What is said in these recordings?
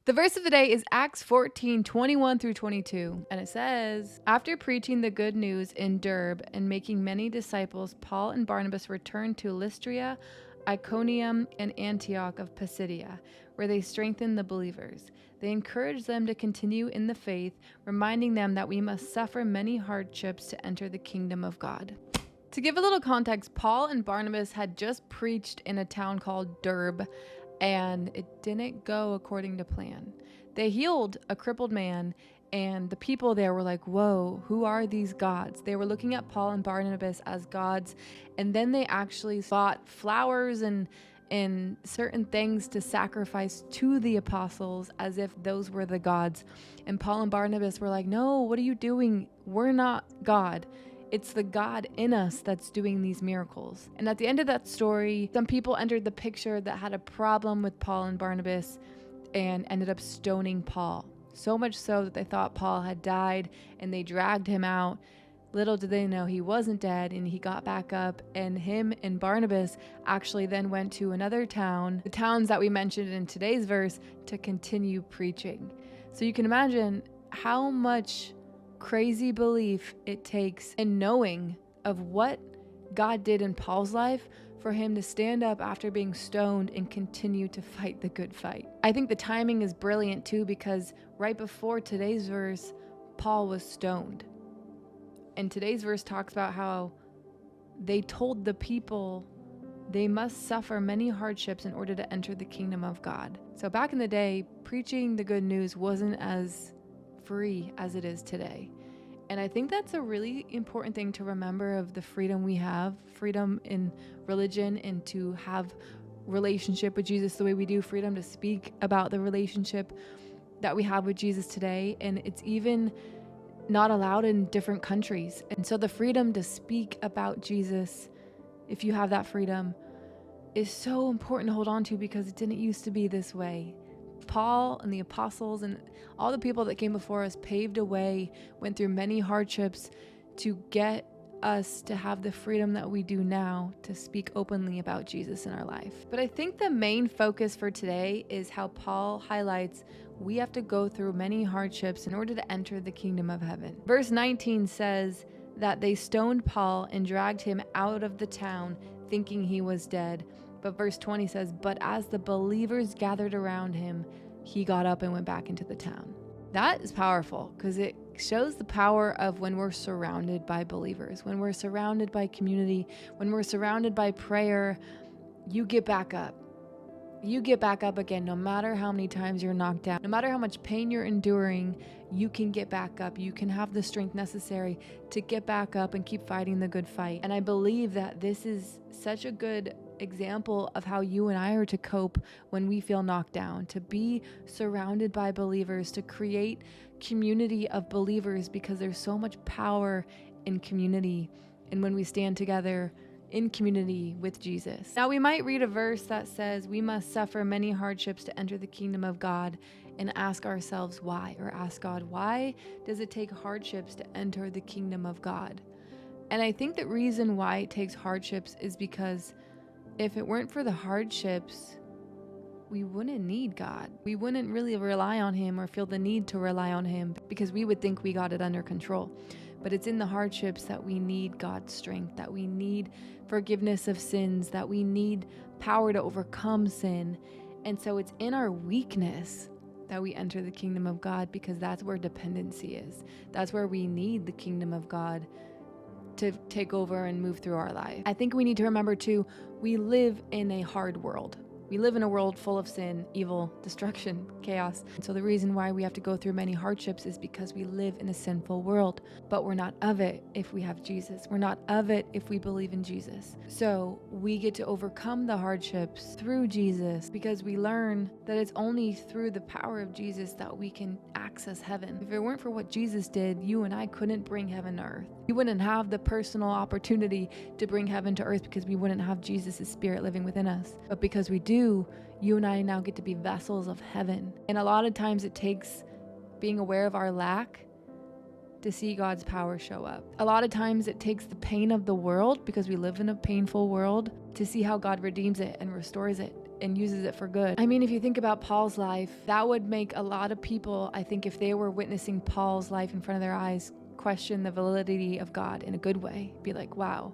The verse of the day is Acts 14:21-22, and it says, "After preaching the good news in Derbe and making many disciples, Paul and Barnabas returned to Lystra, Iconium, and Antioch of Pisidia, where they strengthened the believers. They encouraged them to continue in the faith, reminding them that we must suffer many hardships to enter the kingdom of God." To give a little context, Paul and Barnabas had just preached in a town called Derbe, and it didn't go according to plan. They healed a crippled man, and the people there were like, whoa, who are these gods? They were looking at Paul and Barnabas as gods, and then they actually bought flowers and certain things to sacrifice to the apostles as if those were the gods. And Paul and Barnabas were like, no, what are you doing? We're not God. It's the God in us that's doing these miracles. And at the end of that story, some people entered the picture that had a problem with Paul and Barnabas and ended up stoning Paul. So much so that they thought Paul had died and they dragged him out. Little did they know he wasn't dead, and he got back up, and him and Barnabas actually then went to another town, the towns that we mentioned in today's verse, to continue preaching. So you can imagine how much crazy belief it takes in knowing of what God did in Paul's life for him to stand up after being stoned and continue to fight the good fight. I think the timing is brilliant too, because right before today's verse, Paul was stoned. And today's verse talks about how they told the people they must suffer many hardships in order to enter the kingdom of God. So back in the day, preaching the good news wasn't as free as it is today. And I think that's a really important thing to remember of the freedom we have, freedom in religion and to have relationship with Jesus the way we do, freedom to speak about the relationship that we have with Jesus today. And it's even not allowed in different countries. And so the freedom to speak about Jesus, if you have that freedom, is so important to hold on to, because it didn't used to be this way. Paul and the apostles and all the people that came before us paved a way, went through many hardships to get us to have the freedom that we do now to speak openly about Jesus in our life. But I think the main focus for today is how Paul highlights we have to go through many hardships in order to enter the kingdom of heaven. Verse 19 says that they stoned Paul and dragged him out of the town, thinking he was dead. But verse 20 says, but as the believers gathered around him, he got up and went back into the town. That is powerful, because it shows the power of when we're surrounded by believers, when we're surrounded by community, when we're surrounded by prayer, you get back up. You get back up again, no matter how many times you're knocked down, no matter how much pain you're enduring, you can get back up. You can have the strength necessary to get back up and keep fighting the good fight. And I believe that this is such a good example of how you and I are to cope when we feel knocked down, to be surrounded by believers, to create community of believers, because there's so much power in community and when we stand together in community with Jesus. Now, we might read a verse that says we must suffer many hardships to enter the kingdom of God, and ask ourselves why, or ask God, why does it take hardships to enter the kingdom of God? And I think the reason why it takes hardships is because if it weren't for the hardships, we wouldn't need God. We wouldn't really rely on him or feel the need to rely on him, because we would think we got it under control. But it's in the hardships that we need God's strength, that we need forgiveness of sins, that we need power to overcome sin. And so it's in our weakness that we enter the kingdom of God, because that's where dependency is. That's where we need the kingdom of God to take over and move through our life. I think we need to remember too, we live in a hard world. We live in a world full of sin, evil, destruction, chaos. And so the reason why we have to go through many hardships is because we live in a sinful world, but we're not of it if we have Jesus. We're not of it if we believe in Jesus. So we get to overcome the hardships through Jesus, because we learn that it's only through the power of Jesus that we can access heaven. If it weren't for what Jesus did, you and I couldn't bring heaven to earth. We wouldn't have the personal opportunity to bring heaven to earth, because we wouldn't have Jesus' spirit living within us. But because we do, you and I now get to be vessels of heaven. And a lot of times it takes being aware of our lack to see God's power show up. A lot of times it takes the pain of the world, because we live in a painful world, to see how God redeems it and restores it and uses it for good. I mean, if you think about Paul's life, that would make a lot of people, I think, if they were witnessing Paul's life in front of their eyes, question the validity of God in a good way. Be like, wow,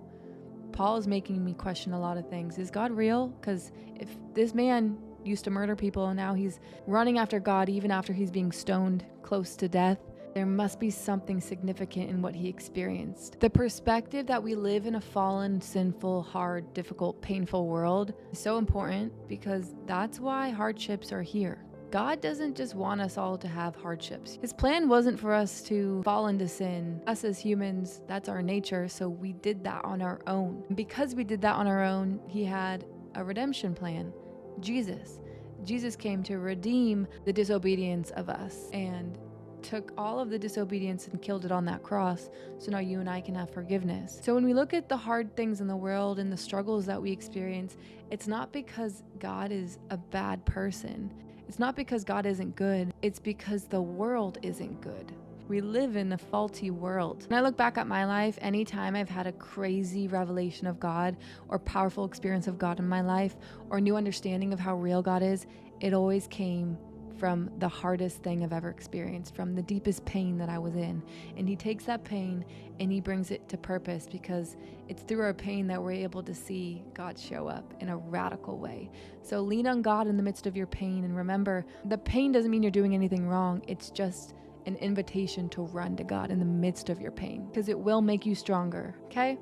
Paul is making me question a lot of things. Is God real? Because if this man used to murder people and now he's running after God even after he's being stoned close to death, there must be something significant in what he experienced. The perspective that we live in a fallen, sinful, hard, difficult, painful world is so important, because that's why hardships are here. God doesn't just want us all to have hardships. His plan wasn't for us to fall into sin. Us as humans, that's our nature, so we did that on our own. And because we did that on our own, he had a redemption plan. Jesus came to redeem the disobedience of us and took all of the disobedience and killed it on that cross, so now you and I can have forgiveness. So when we look at the hard things in the world and the struggles that we experience, it's not because God is a bad person. It's not because God isn't good. It's because the world isn't good. We live in a faulty world. When I look back at my life, anytime I've had a crazy revelation of God or powerful experience of God in my life or new understanding of how real God is, it always came from the hardest thing I've ever experienced, from the deepest pain that I was in. And he takes that pain and he brings it to purpose, because it's through our pain that we're able to see God show up in a radical way. So lean on God in the midst of your pain, and remember, the pain doesn't mean you're doing anything wrong. It's just an invitation to run to God in the midst of your pain, because it will make you stronger, okay?